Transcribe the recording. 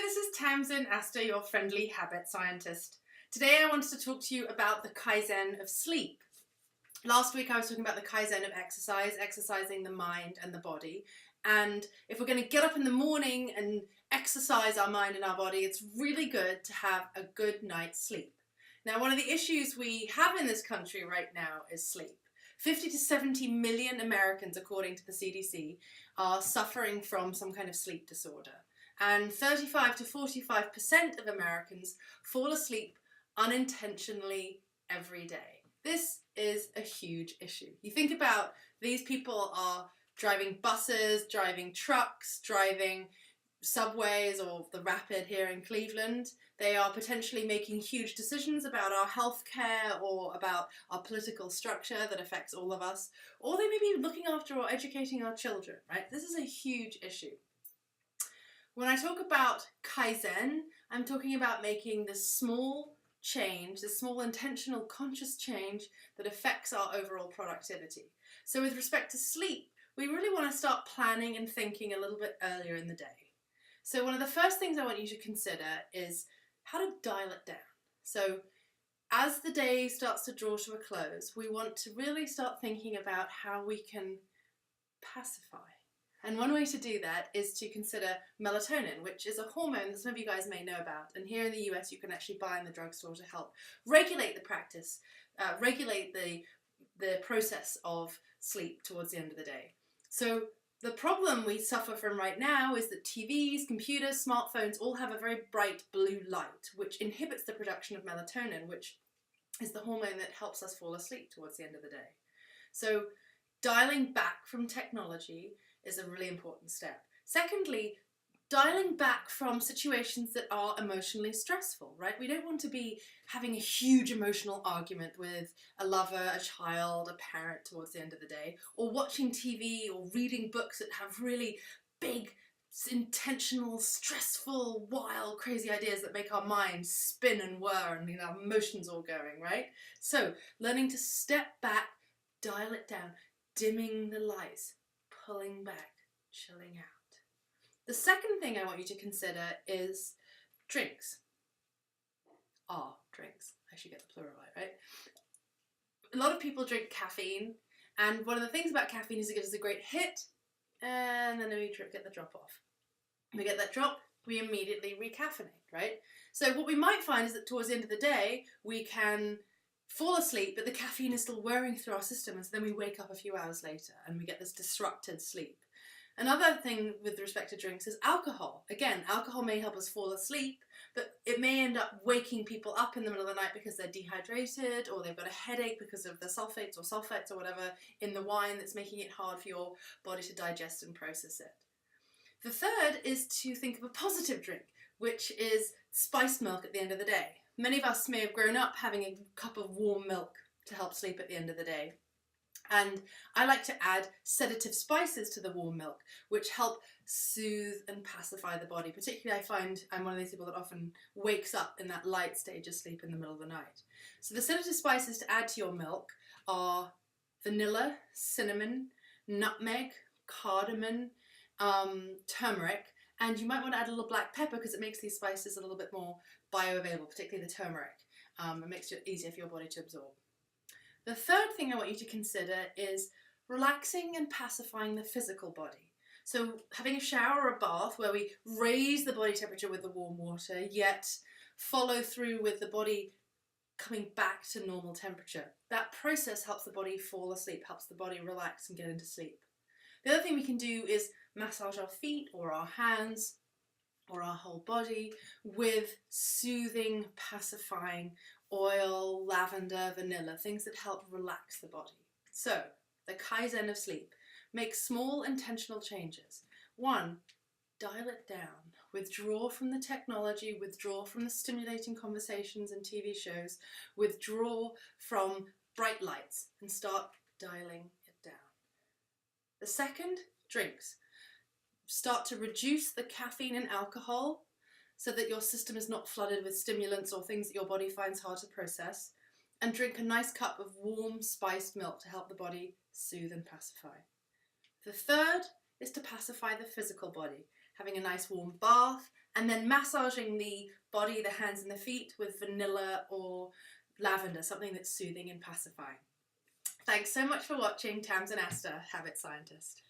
this is Tamsin Astor, your friendly habit scientist. Today I wanted to talk to you about the Kaizen of sleep. Last week I was talking about the Kaizen of exercise, exercising the mind and the body. And if we're going to get up in the morning and exercise our mind and our body, it's really good to have a good night's sleep. Now, one of the issues we have in this country right now is sleep. 50 to 70 million Americans, according to the CDC, are suffering from some kind of sleep disorder. And 35 to 45% of Americans fall asleep unintentionally every day. This is a huge issue. You think about these people are driving buses, driving trucks, driving subways or the Rapid here in Cleveland. They are potentially making huge decisions about our healthcare or about our political structure that affects all of us. Or they may be looking after or educating our children, right? This is a huge issue. When I talk about Kaizen, I'm talking about making this small change, this small intentional conscious change that affects our overall productivity. So with respect to sleep, we really want to start planning and thinking a little bit earlier in the day. So one of the first things I want you to consider is how to dial it down. So as the day starts to draw to a close, we want to really start thinking about how we can pacify. And one way to do that is to consider melatonin, which is a hormone that some of you guys may know about. And here in the US, you can actually buy in the drugstore to help regulate the practice, regulate the process of sleep towards the end of the day. So the problem we suffer from right now is that TVs, computers, smartphones all have a very bright blue light, which inhibits the production of melatonin, which is the hormone that helps us fall asleep towards the end of the day. So dialing back from technology is a really important step. Secondly, dialing back from situations that are emotionally stressful, right? We don't want to be having a huge emotional argument with a lover, a child, a parent towards the end of the day, or watching TV or reading books that have really big, intentional, stressful, wild, crazy ideas that make our minds spin and whir and our emotions all going, right? So learning to step back, dial it down, dimming the lights, pulling back, chilling out. The second thing I want you to consider is drinks. Drinks. I should get the plural right? A lot of people drink caffeine, and one of the things about caffeine is it gives us a great hit, and then we get the drop off. We get that drop, we immediately recaffeinate, right? So what we might find is that towards the end of the day, we can fall asleep, but the caffeine is still wearing through our system, and so then we wake up a few hours later and we get this disrupted sleep. Another thing with respect to drinks is alcohol. Again, alcohol may help us fall asleep, but it may end up waking people up in the middle of the night because they're dehydrated or they've got a headache because of the sulfates or whatever in the wine that's making it hard for your body to digest and process it. The third is to think of a positive drink, which is spiced milk at the end of the day. Many of us may have grown up having a cup of warm milk to help sleep at the end of the day. And I like to add sedative spices to the warm milk, which help soothe and pacify the body. Particularly I find I'm one of these people that often wakes up in that light stage of sleep in the middle of the night. So the sedative spices to add to your milk are vanilla, cinnamon, nutmeg, cardamom, turmeric, and you might want to add a little black pepper because it makes these spices a little bit more bioavailable, particularly the turmeric. It makes it easier for your body to absorb. The third thing I want you to consider is relaxing and pacifying the physical body. So having a shower or a bath where we raise the body temperature with the warm water, yet follow through with the body coming back to normal temperature. That process helps the body fall asleep, helps the body relax and get into sleep. The other thing we can do is massage our feet or our hands or our whole body with soothing, pacifying oil, lavender, vanilla, things that help relax the body. So, the Kaizen of sleep. Make small intentional changes. 1, dial it down. Withdraw from the technology, withdraw from the stimulating conversations and TV shows, withdraw from bright lights and start dialing it down. The second, drinks. Start to reduce the caffeine and alcohol so that your system is not flooded with stimulants or things that your body finds hard to process, and drink a nice cup of warm spiced milk to help the body soothe and pacify. The third is to pacify the physical body, having a nice warm bath and then massaging the body, the hands and the feet with vanilla or lavender, something that's soothing and pacifying. Thanks so much for watching. Tamsin Astor, Habit Scientist.